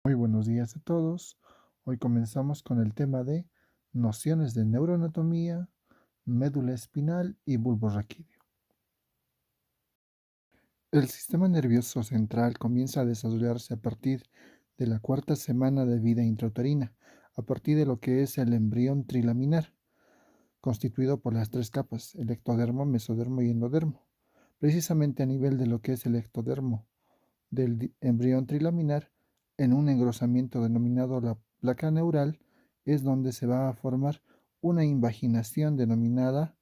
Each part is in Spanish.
Muy buenos días a todos. Hoy comenzamos con el tema de nociones de neuroanatomía, médula espinal y bulbo raquídeo. El sistema nervioso central comienza a desarrollarse a partir de la cuarta semana de vida intrauterina, a partir de lo que es el embrión trilaminar, constituido por las tres capas, el ectodermo, mesodermo y endodermo. Precisamente a nivel de lo que es el ectodermo del embrión trilaminar, en un engrosamiento denominado la placa neural, es donde se va a formar una invaginación denominada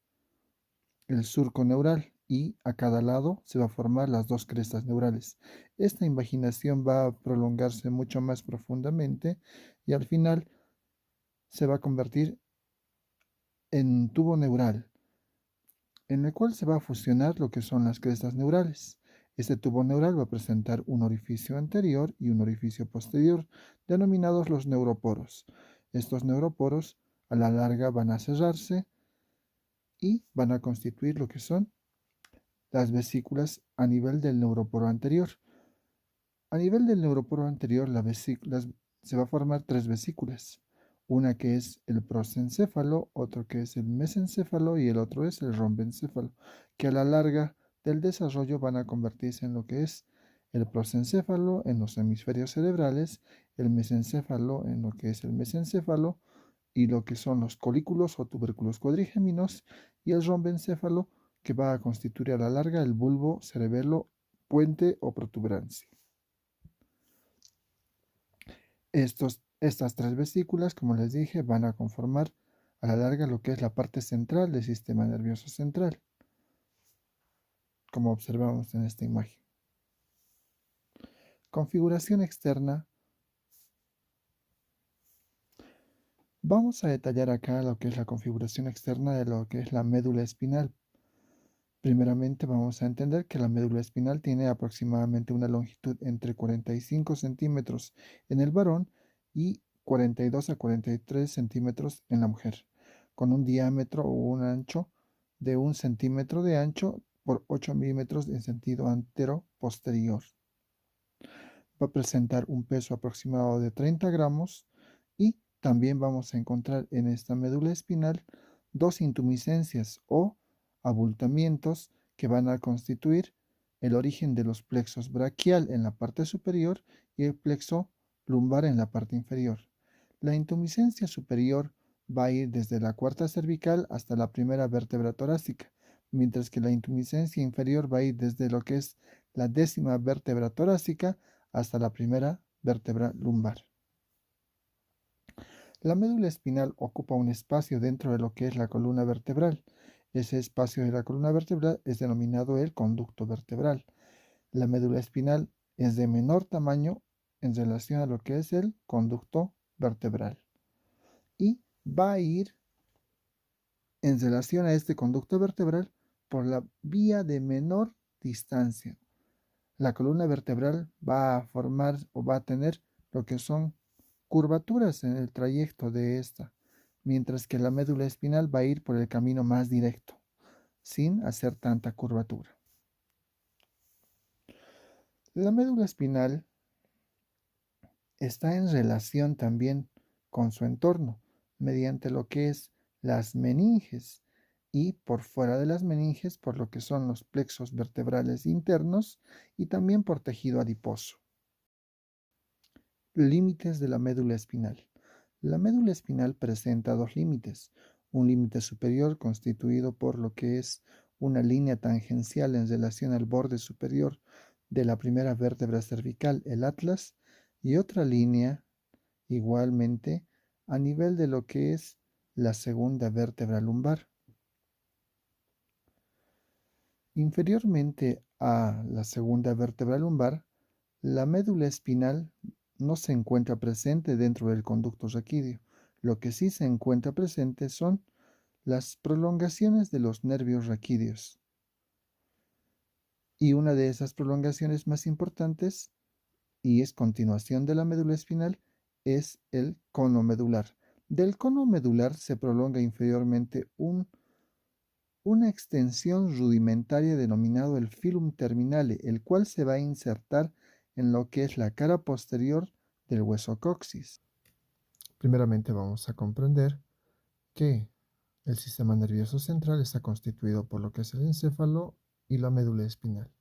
el surco neural y a cada lado se va a formar las dos crestas neurales. Esta invaginación va a prolongarse mucho más profundamente y al final se va a convertir en tubo neural, en el cual se va a fusionar lo que son las crestas neurales. Este tubo neural va a presentar un orificio anterior y un orificio posterior, denominados los neuroporos. Estos neuroporos a la larga van a cerrarse y van a constituir lo que son las vesículas a nivel del neuroporo anterior. A nivel del neuroporo anterior, se va a formar tres vesículas. Una que es el prosencéfalo, otro que es el mesencéfalo y el otro es el rombencéfalo, que a la larga del desarrollo van a convertirse en lo que es el prosencéfalo en los hemisferios cerebrales, el mesencéfalo en lo que es el mesencéfalo y lo que son los colículos o tubérculos cuadrigéminos y el rombencéfalo que va a constituir a la larga el bulbo cerebelo puente o protuberancia. Estas tres vesículas, como les dije, van a conformar a la larga lo que es la parte central del sistema nervioso central, como observamos en esta imagen. Configuración externa. Vamos a detallar acá lo que es la configuración externa de lo que es la médula espinal. Primeramente vamos a entender que la médula espinal tiene aproximadamente una longitud entre 45 centímetros en el varón y 42 a 43 centímetros en la mujer, con un diámetro o un ancho de 1 centímetro de ancho por 8 milímetros en sentido antero-posterior. Va a presentar un peso aproximado de 30 gramos y también vamos a encontrar en esta médula espinal dos intumiscencias o abultamientos que van a constituir el origen de los plexos braquial en la parte superior y el plexo lumbar en la parte inferior. La intumiscencia superior va a ir desde la cuarta cervical hasta la primera vértebra torácica, mientras que la intumiscencia inferior va a ir desde lo que es la décima vértebra torácica hasta la primera vértebra lumbar. La médula espinal ocupa un espacio dentro de lo que es la columna vertebral. Ese espacio de la columna vertebral es denominado el conducto vertebral. La médula espinal es de menor tamaño en relación a lo que es el conducto vertebral y va a ir en relación a este conducto vertebral por la vía de menor distancia. La columna vertebral va a formar o va a tener lo que son curvaturas en el trayecto de esta, mientras que la médula espinal va a ir por el camino más directo, sin hacer tanta curvatura. La médula espinal está en relación también con su entorno, mediante lo que es las meninges y por fuera de las meninges por lo que son los plexos vertebrales internos y también por tejido adiposo. Límites de la médula espinal. La médula espinal presenta dos límites, un límite superior constituido por lo que es una línea tangencial en relación al borde superior de la primera vértebra cervical, el atlas, y otra línea igualmente a nivel de lo que es la segunda vértebra lumbar. Inferiormente a la segunda vértebra lumbar, la médula espinal no se encuentra presente dentro del conducto raquídeo. Lo que sí se encuentra presente son las prolongaciones de los nervios raquídeos. Y una de esas prolongaciones más importantes, y es continuación de la médula espinal, es el cono medular. Del cono medular se prolonga inferiormente una extensión rudimentaria denominado el filum terminale, el cual se va a insertar en lo que es la cara posterior del hueso coxis. Primeramente vamos a comprender que el sistema nervioso central está constituido por lo que es el encéfalo y la médula espinal.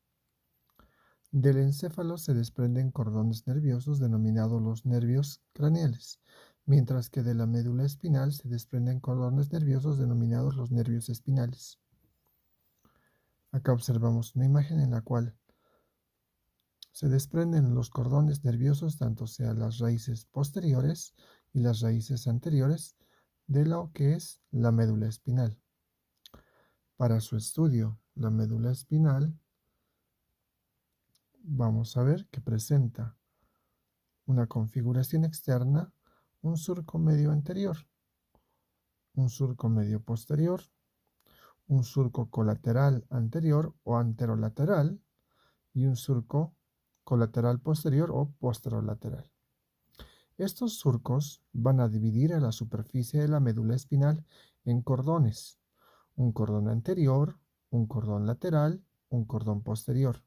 Del encéfalo se desprenden cordones nerviosos denominados los nervios craneales, mientras que de la médula espinal se desprenden cordones nerviosos denominados los nervios espinales. Acá observamos una imagen en la cual se desprenden los cordones nerviosos, tanto sean las raíces posteriores y las raíces anteriores de lo que es la médula espinal. Para su estudio, la médula espinal, vamos a ver que presenta una configuración externa, un surco medio anterior, un surco medio posterior, un surco colateral anterior o anterolateral y un surco colateral posterior o posterolateral. Estos surcos van a dividir a la superficie de la médula espinal en cordones, un cordón anterior, un cordón lateral, un cordón posterior.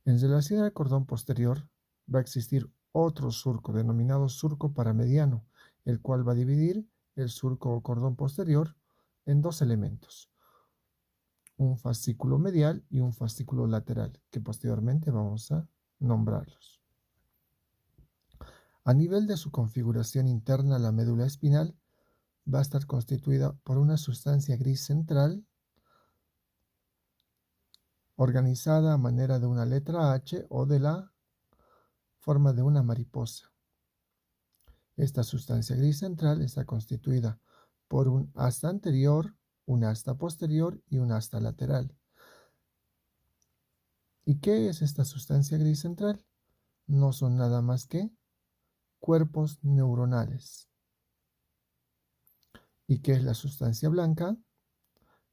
En relación al cordón posterior, va a existir otro surco denominado surco paramediano, el cual va a dividir el surco o cordón posterior en dos elementos, un fascículo medial y un fascículo lateral, que posteriormente vamos a nombrarlos. A nivel de su configuración interna, la médula espinal va a estar constituida por una sustancia gris central organizada a manera de una letra H o de la forma de una mariposa. Esta sustancia gris central está constituida por un asta anterior, un asta posterior y un asta lateral. ¿Y qué es esta sustancia gris central? No son nada más que cuerpos neuronales. ¿Y qué es la sustancia blanca?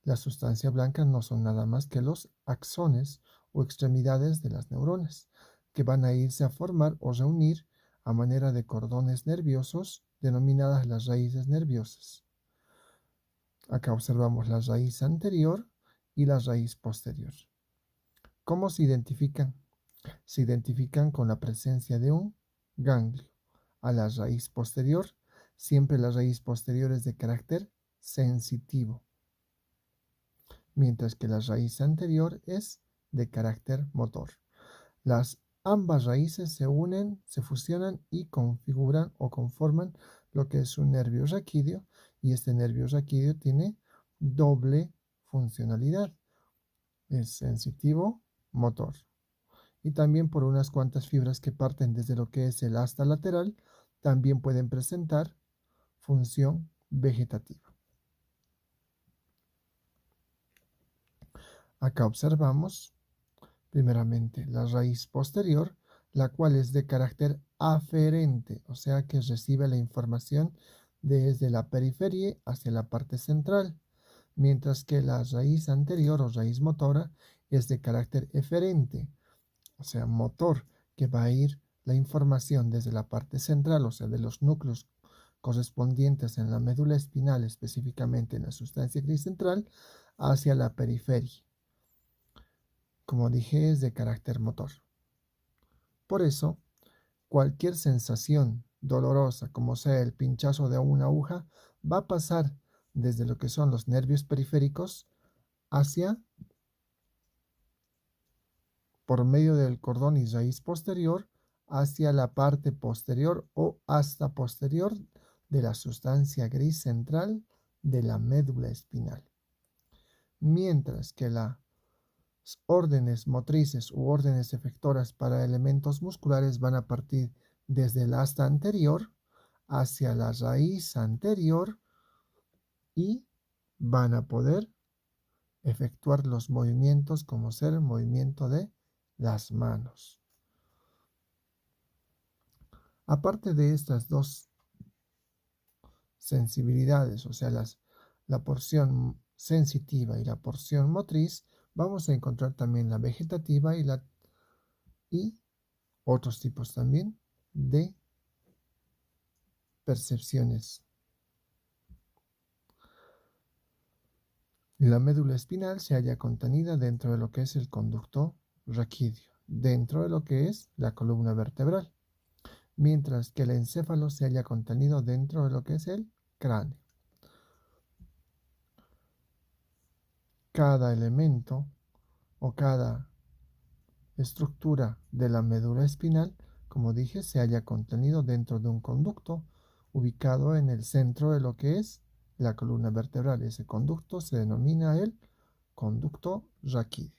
La sustancia blanca no son nada más que los axones o extremidades de las neuronas, que van a irse a formar o reunir a manera de cordones nerviosos denominadas las raíces nerviosas. Acá observamos la raíz anterior y la raíz posterior. ¿Cómo se identifican? Se identifican con la presencia de un ganglio. A la raíz posterior, siempre la raíz posterior es de carácter sensitivo, mientras que la raíz anterior es de carácter motor. Ambas raíces se unen, se fusionan y configuran o conforman lo que es un nervio raquídeo, y este nervio raquídeo tiene doble funcionalidad. Es sensitivo, motor. Y también por unas cuantas fibras que parten desde lo que es el asta lateral, también pueden presentar función vegetativa. Acá observamos primeramente la raíz posterior, la cual es de carácter aferente, o sea que recibe la información desde la periferia hacia la parte central, mientras que la raíz anterior o raíz motora es de carácter eferente, o sea motor, que va a ir la información desde la parte central, o sea de los núcleos correspondientes en la médula espinal, específicamente en la sustancia gris central, hacia la periferia. Como dije, es de carácter motor. Por eso, cualquier sensación dolorosa, como sea el pinchazo de una aguja, va a pasar desde lo que son los nervios periféricos hacia, por medio del cordón y raíz posterior, hacia la parte posterior o hasta posterior de la sustancia gris central de la médula espinal. Mientras que las órdenes motrices u órdenes efectoras para elementos musculares van a partir desde el asta anterior hacia la raíz anterior y van a poder efectuar los movimientos como ser el movimiento de las manos. Aparte de estas dos sensibilidades, o sea, la porción sensitiva y la porción motriz, vamos a encontrar también la vegetativa y otros tipos también de percepciones. La médula espinal se halla contenida dentro de lo que es el conducto raquídeo, dentro de lo que es la columna vertebral. mientras que el encéfalo se halla contenido dentro de lo que es el cráneo. Cada elemento o cada estructura de la médula espinal, como dije, se halla contenido dentro de un conducto ubicado en el centro de lo que es la columna vertebral. Ese conducto se denomina el conducto raquídeo.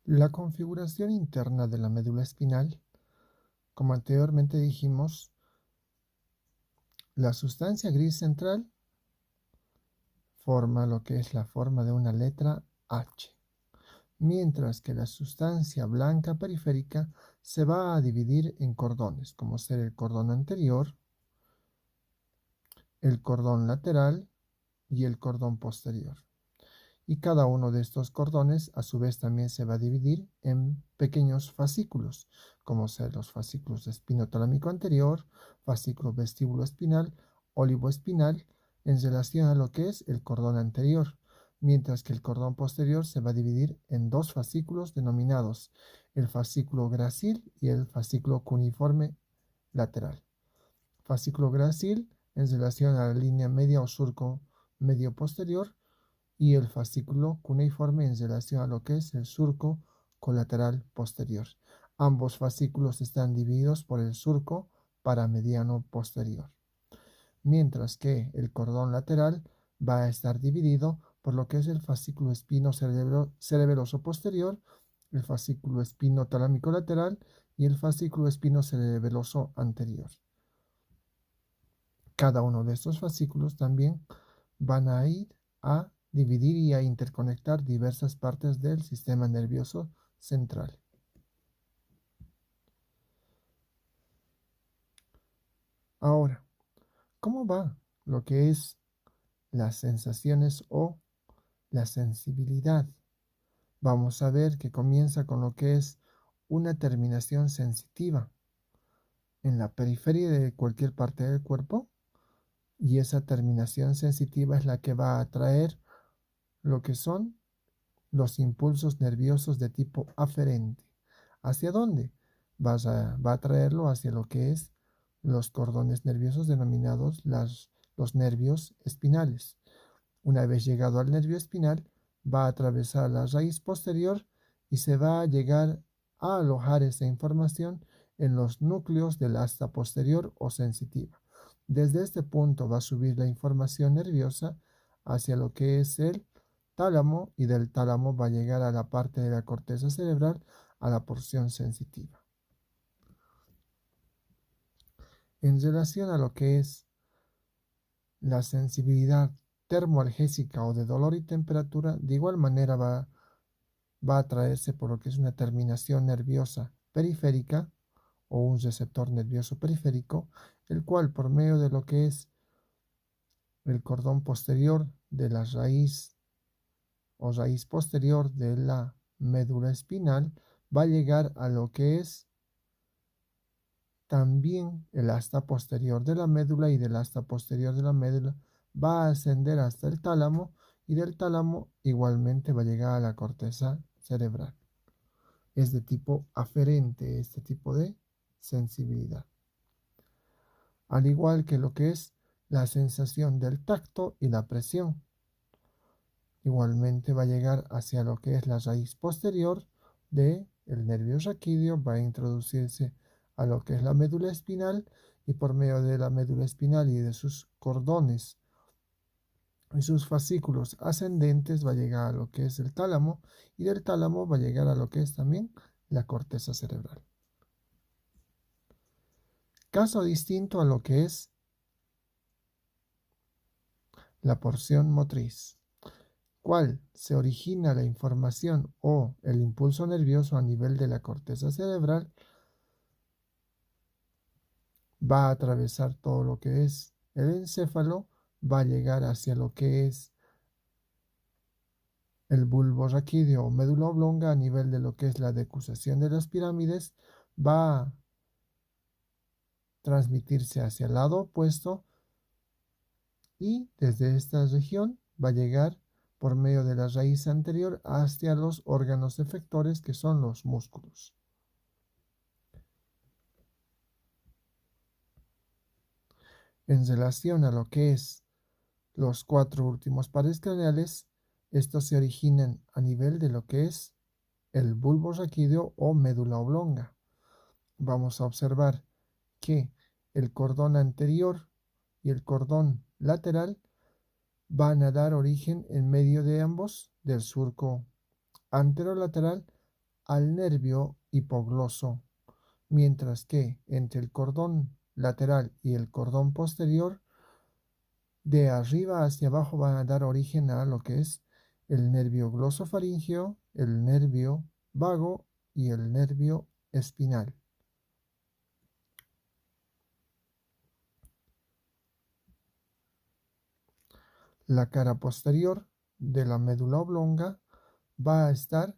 La configuración interna de la médula espinal, como anteriormente dijimos, la sustancia gris central forma lo que es la forma de una letra H, mientras que la sustancia blanca periférica se va a dividir en cordones, como ser el cordón anterior, el cordón lateral y el cordón posterior. Y cada uno de estos cordones a su vez también se va a dividir en pequeños fascículos, como ser los fascículos de espinotalámico anterior, fascículo vestíbulo espinal, ólivo espinal, en relación a lo que es el cordón anterior, mientras que el cordón posterior se va a dividir en dos fascículos denominados el fascículo gracil y el fascículo cuneiforme lateral. Fascículo gracil en relación a la línea media o surco medio posterior, y el fascículo cuneiforme en relación a lo que es el surco colateral posterior. Ambos fascículos están divididos por el surco paramediano posterior, mientras que el cordón lateral va a estar dividido por lo que es el fascículo espino cerebeloso posterior, el fascículo espino talámico lateral y el fascículo espino cerebeloso anterior. Cada uno de estos fascículos también van a ir a dividir y a interconectar diversas partes del sistema nervioso central. Ahora, ¿cómo va lo que es las sensaciones o la sensibilidad? Vamos a ver que comienza con lo que es una terminación sensitiva en la periferia de cualquier parte del cuerpo, y esa terminación sensitiva es la que va a atraer lo que son los impulsos nerviosos de tipo aferente. ¿Hacia dónde? Va a traerlo hacia lo que es los cordones nerviosos denominados los nervios espinales. Una vez llegado al nervio espinal, va a atravesar la raíz posterior y se va a llegar a alojar esa información en los núcleos del asta posterior o sensitiva. Desde este punto va a subir la información nerviosa hacia lo que es el tálamo, y del tálamo va a llegar a la parte de la corteza cerebral, a la porción sensitiva. En relación a lo que es la sensibilidad termoalgésica o de dolor y temperatura, de igual manera va a traerse por lo que es una terminación nerviosa periférica o un receptor nervioso periférico, el cual por medio de lo que es el cordón posterior de la raíz o raíz posterior de la médula espinal va a llegar a lo que es también el asta posterior de la médula, y del asta posterior de la médula va a ascender hasta el tálamo, y del tálamo igualmente va a llegar a la corteza cerebral. Es de tipo aferente este tipo de sensibilidad. Al igual que lo que es la sensación del tacto y la presión. Igualmente va a llegar hacia lo que es la raíz posterior del nervio raquídeo, va a introducirse a lo que es la médula espinal, y por medio de la médula espinal y de sus cordones y sus fascículos ascendentes va a llegar a lo que es el tálamo, y del tálamo va a llegar a lo que es también la corteza cerebral. Caso distinto a lo que es la porción motriz, cual se origina la información o el impulso nervioso a nivel de la corteza cerebral, va a atravesar todo lo que es el encéfalo, va a llegar hacia lo que es el bulbo raquídeo o médula oblonga a nivel de lo que es la decusación de las pirámides, va a transmitirse hacia el lado opuesto, y desde esta región va a llegar por medio de la raíz anterior hacia los órganos efectores, que son los músculos. En relación a lo que es los 4 últimos pares craneales, estos se originan a nivel de lo que es el bulbo raquídeo o médula oblonga. Vamos a observar que el cordón anterior y el cordón lateral van a dar origen en medio de ambos del surco anterolateral al nervio hipogloso, mientras que entre el cordón lateral y el cordón posterior, de arriba hacia abajo van a dar origen a lo que es el nervio glosofaríngeo, el nervio vago y el nervio espinal. La cara posterior de la médula oblonga va a estar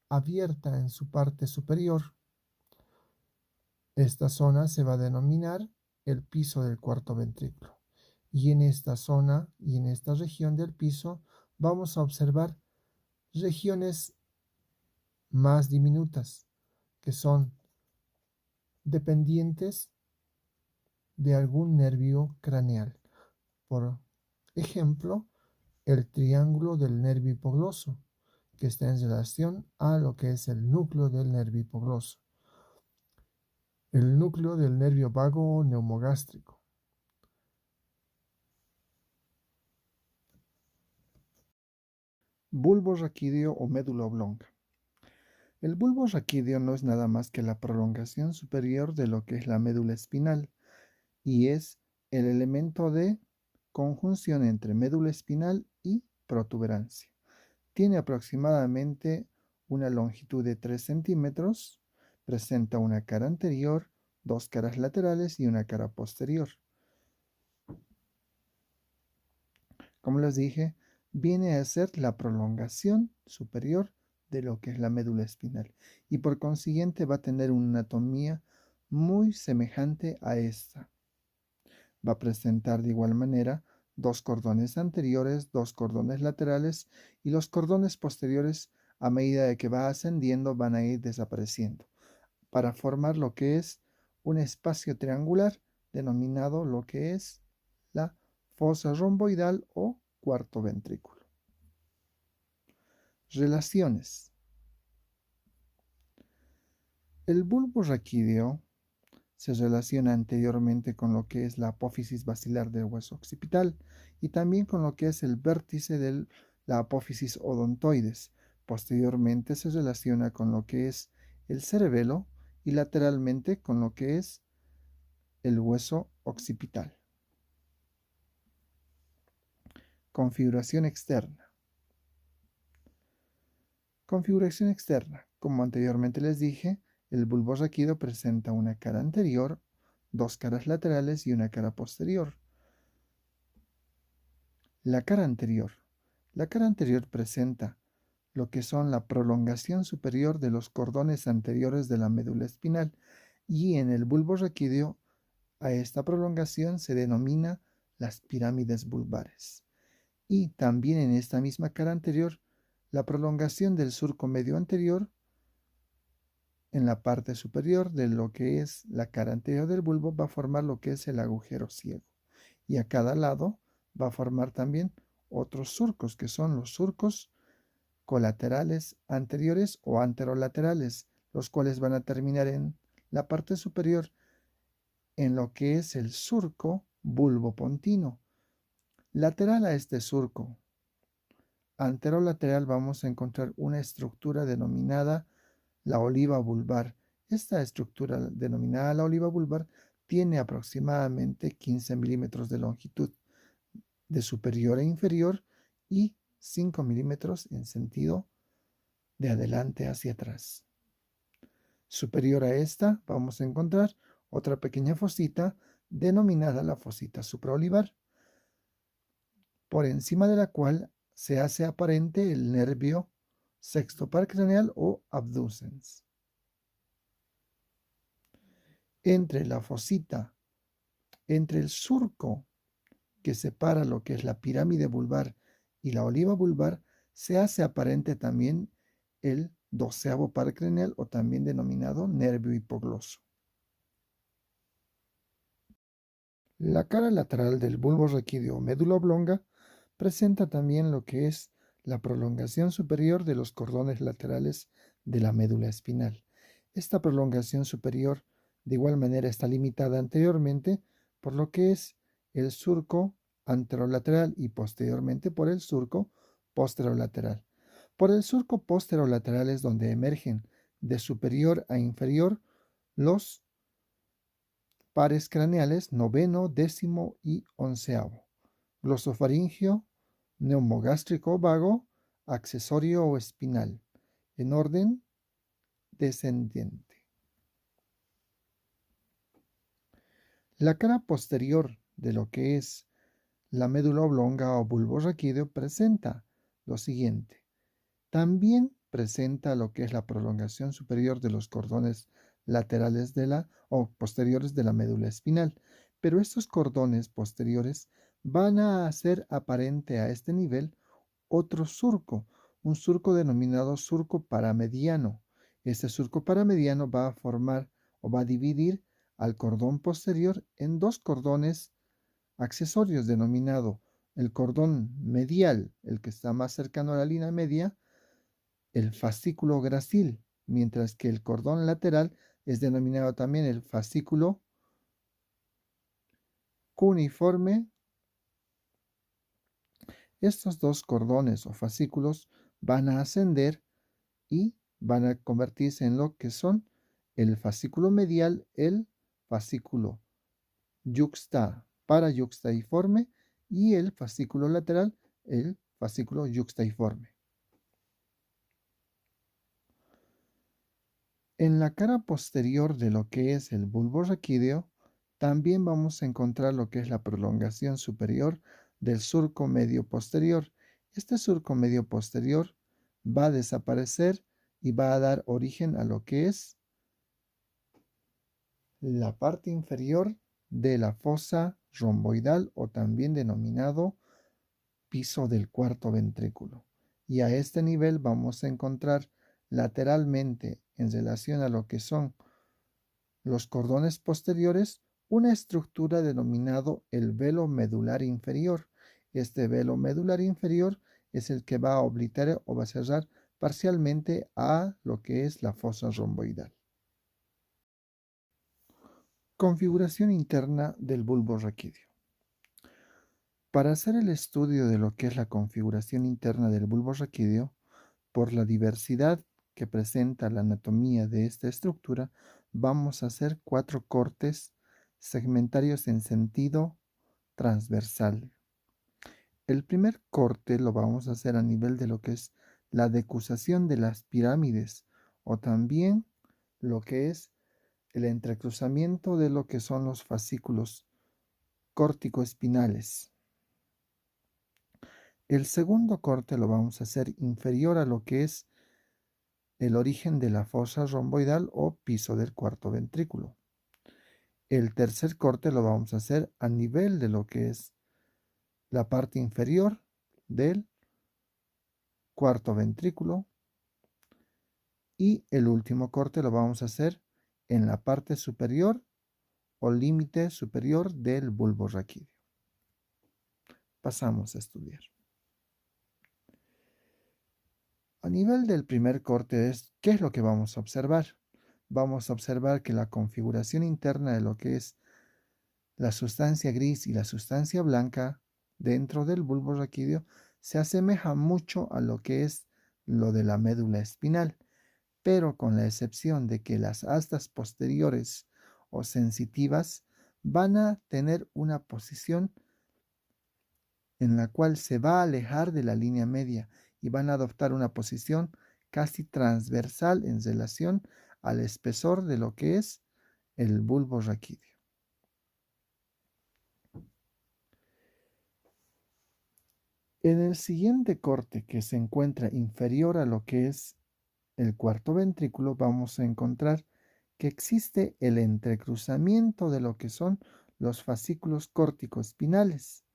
abierta en su parte superior. Esta zona se va a denominar el piso del cuarto ventrículo. Y en esta zona y en esta región del piso vamos a observar regiones más diminutas que son dependientes de algún nervio craneal. Por ejemplo, el triángulo del nervio hipogloso, que está en relación a lo que es el núcleo del nervio hipogloso. El núcleo del nervio vago o neumogástrico. Bulbo raquídeo o médula oblonga. El bulbo raquídeo no es nada más que la prolongación superior de lo que es la médula espinal y es el elemento de conjunción entre médula espinal y protuberancia. Tiene aproximadamente una longitud de 3 centímetros, presenta una cara anterior, 2 caras laterales y una cara posterior. Como les dije, viene a ser la prolongación superior de lo que es la médula espinal y por consiguiente va a tener una anatomía muy semejante a esta. Va a presentar de igual manera 2 cordones anteriores, 2 cordones laterales y los cordones posteriores a medida de que va ascendiendo van a ir desapareciendo para formar lo que es un espacio triangular denominado lo que es la fosa romboidal o cuarto ventrículo. Relaciones. El bulbo raquídeo se relaciona anteriormente con lo que es la apófisis basilar del hueso occipital y también con lo que es el vértice de la apófisis odontoides. Posteriormente se relaciona con lo que es el cerebelo y lateralmente con lo que es el hueso occipital. Configuración externa. Configuración externa. Como anteriormente les dije, el bulbo raquídeo presenta una cara anterior, 2 caras laterales y una cara posterior. La cara anterior. La cara anterior presenta lo que son la prolongación superior de los cordones anteriores de la médula espinal y en el bulbo raquídeo a esta prolongación se denomina las pirámides vulvares. Y también en esta misma cara anterior, la prolongación del surco medio anterior en la parte superior de lo que es la cara anterior del bulbo va a formar lo que es el agujero ciego. Y a cada lado va a formar también otros surcos, que son los surcos colaterales anteriores o anterolaterales, los cuales van a terminar en la parte superior en lo que es el surco bulbopontino. Lateral a este surco anterolateral vamos a encontrar una estructura denominada la oliva vulvar. Esta estructura denominada la oliva vulvar tiene aproximadamente 15 milímetros de longitud de superior e inferior y 5 milímetros en sentido de adelante hacia atrás. Superior a esta vamos a encontrar otra pequeña fosita denominada la fosita supraolivar, por encima de la cual se hace aparente el nervio sexto par craneal o abducens. Entre la fosita, entre el surco que separa lo que es la pirámide vulvar y la oliva vulvar, se hace aparente también el 12º par craneal o también denominado nervio hipogloso. La cara lateral del bulbo raquídeo o médula oblonga presenta también lo que es la prolongación superior de los cordones laterales de la médula espinal. Esta prolongación superior de igual manera está limitada anteriormente por lo que es el surco anterolateral y posteriormente por el surco posterolateral. Por el surco posterolateral es donde emergen de superior a inferior los pares craneales noveno, décimo y onceavo, glosofaringio, neumogástrico vago, accesorio o espinal, en orden descendiente. La cara posterior de lo que es la médula oblonga o bulbo raquídeo presenta lo siguiente. También presenta lo que es la prolongación superior de los cordones laterales de la o posteriores de la médula espinal, pero estos cordones posteriores van a hacer aparente a este nivel otro surco, un surco denominado surco paramediano. Este surco paramediano va a formar o va a dividir al cordón posterior en dos cordones accesorios denominado el cordón medial, el que está más cercano a la línea media, el fascículo gracil, mientras que el cordón lateral es denominado también el fascículo cuneiforme. Estos dos cordones o fascículos van a ascender y van a convertirse en lo que son el fascículo medial, el fascículo parayuxtaiforme y el fascículo lateral, el fascículo yuxtaiforme. En la cara posterior de lo que es el bulbo raquídeo, también vamos a encontrar lo que es la prolongación superior del surco medio posterior. Este surco medio posterior va a desaparecer y va a dar origen a lo que es la parte inferior de la fosa romboidal o también denominado piso del cuarto ventrículo. Y a este nivel vamos a encontrar lateralmente en relación a lo que son los cordones posteriores una estructura denominado el velo medular inferior. Este velo medular inferior es el que va a oblitar o va a cerrar parcialmente a lo que es la fosa romboidal. Configuración interna del bulbo raquídeo. Para hacer el estudio de lo que es la configuración interna del bulbo raquídeo, por la diversidad que presenta la anatomía de esta estructura, vamos a hacer 4 cortes segmentarios en sentido transversal. El primer corte lo vamos a hacer a nivel de lo que es la decusación de las pirámides o también lo que es el entrecruzamiento de lo que son los fascículos córtico-espinales. El segundo corte lo vamos a hacer inferior a lo que es el origen de la fosa romboidal o piso del cuarto ventrículo. El tercer corte lo vamos a hacer a nivel de lo que es la parte inferior del cuarto ventrículo. Y el último corte lo vamos a hacer en la parte superior o límite superior del bulbo raquídeo. Pasamos a estudiar. A nivel del primer corte, ¿qué es lo que vamos a observar? Vamos a observar que la configuración interna de lo que es la sustancia gris y la sustancia blanca dentro del bulbo raquídeo se asemeja mucho a lo que es lo de la médula espinal, pero con la excepción de que las astas posteriores o sensitivas van a tener una posición en la cual se va a alejar de la línea media y van a adoptar una posición casi transversal en relación al espesor de lo que es el bulbo raquídeo. En el siguiente corte, que se encuentra inferior a lo que es el cuarto ventrículo, vamos a encontrar que existe el entrecruzamiento de lo que son los fascículos córtico-espinales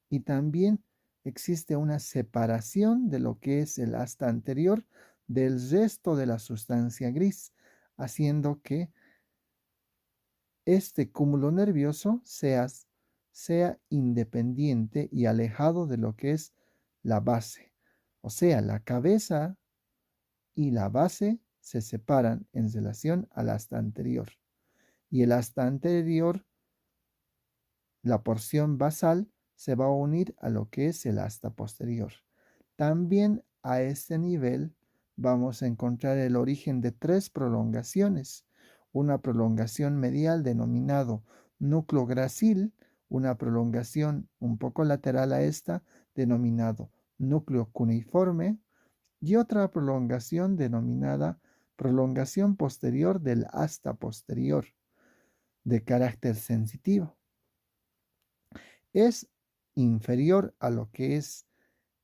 y también existe una separación de lo que es el asta anterior del resto de la sustancia gris, haciendo que este cúmulo nervioso sea sea independiente y alejado de lo que es la base. O sea, la cabeza y la base se separan en relación al asta anterior. Y el asta anterior, la porción basal, se va a unir a lo que es el asta posterior. También a este nivel vamos a encontrar el origen de tres prolongaciones. Una prolongación medial denominado núcleo gracil, una prolongación un poco lateral a esta denominado núcleo cuneiforme y otra prolongación denominada prolongación posterior del asta posterior de carácter sensitivo. Es inferior a lo que es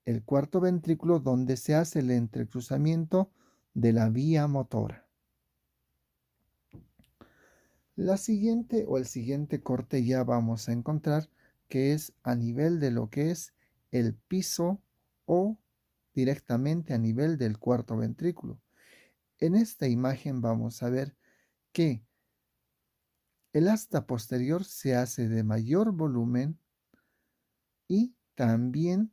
el cuarto ventrículo donde se hace el entrecruzamiento de la vía motora. La siguiente o el siguiente corte ya vamos a encontrar que es a nivel de lo que es el piso o directamente a nivel del cuarto ventrículo. En esta imagen vamos a ver que el asta posterior se hace de mayor volumen y también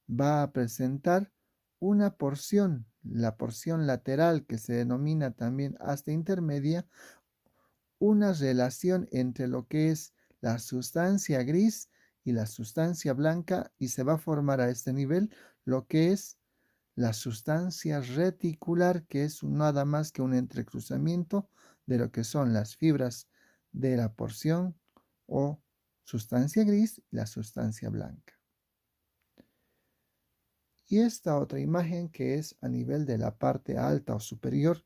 va a presentar una porción, la porción lateral que se denomina también asta intermedia, una relación entre lo que es la sustancia gris y la sustancia blanca y se va a formar a este nivel lo que es la sustancia reticular, que es nada más que un entrecruzamiento de lo que son las fibras de la porción o sustancia gris y la sustancia blanca. Y esta otra imagen que es a nivel de la parte alta o superior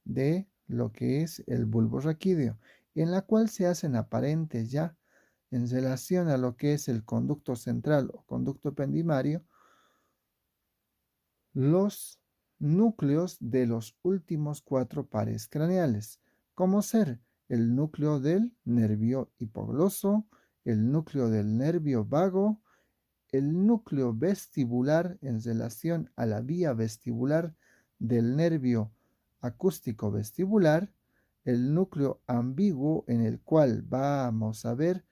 de lo que es el bulbo raquídeo, en la cual se hacen aparentes ya en relación a lo que es el conducto central o conducto ependimario, los núcleos de los últimos cuatro pares craneales, como ser el núcleo del nervio hipogloso, el núcleo del nervio vago, el núcleo vestibular en relación a la vía vestibular del nervio acústico vestibular, el núcleo ambiguo en el cual vamos a ver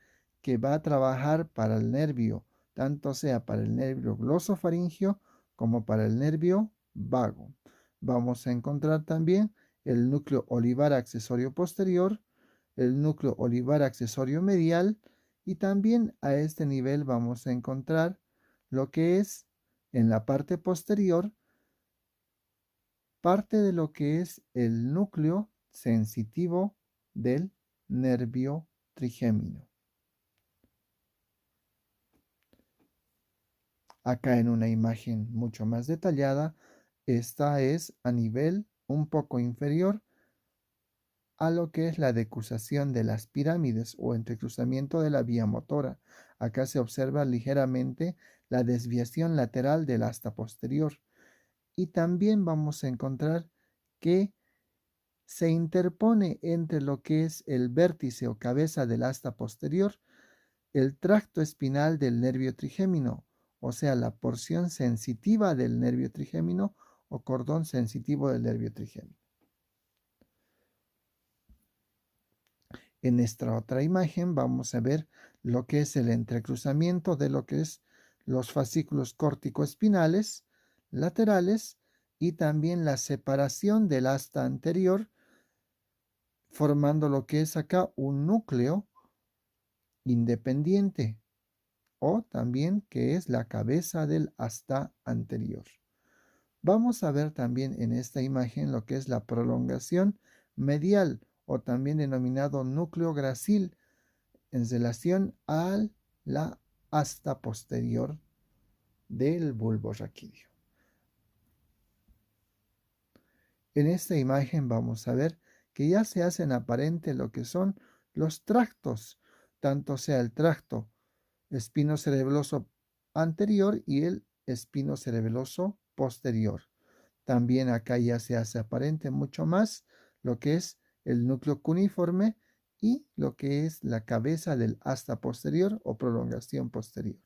que va a trabajar para el nervio, tanto sea para el nervio glosofaringio como para el nervio vago. Vamos a encontrar también el núcleo olivar accesorio posterior, el núcleo olivar accesorio medial, y también a este nivel vamos a encontrar lo que es en la parte posterior parte de lo que es el núcleo sensitivo del nervio trigémino. Acá en una imagen mucho más detallada, esta es a nivel un poco inferior a lo que es la decusación de las pirámides o entrecruzamiento de la vía motora. Acá se observa ligeramente la desviación lateral del asta posterior. Y también vamos a encontrar que se interpone entre lo que es el vértice o cabeza del asta posterior, el tracto espinal del nervio trigémino, o sea, la porción sensitiva del nervio trigémino o cordón sensitivo del nervio trigémino. En esta otra imagen vamos a ver lo que es el entrecruzamiento de lo que es los fascículos córtico-espinales laterales y también la separación del asta anterior, formando lo que es acá un núcleo independiente o también que es la cabeza del asta anterior. Vamos a ver también en esta imagen lo que es la prolongación medial o también denominado núcleo gracil en relación a la asta posterior del bulbo raquídeo. En esta imagen vamos a ver que ya se hacen aparente lo que son los tractos, tanto sea el tracto espinocerebeloso anterior y el espinocerebeloso posterior. También acá ya se hace aparente mucho más lo que es el núcleo cuneiforme y lo que es la cabeza del asta posterior o prolongación posterior.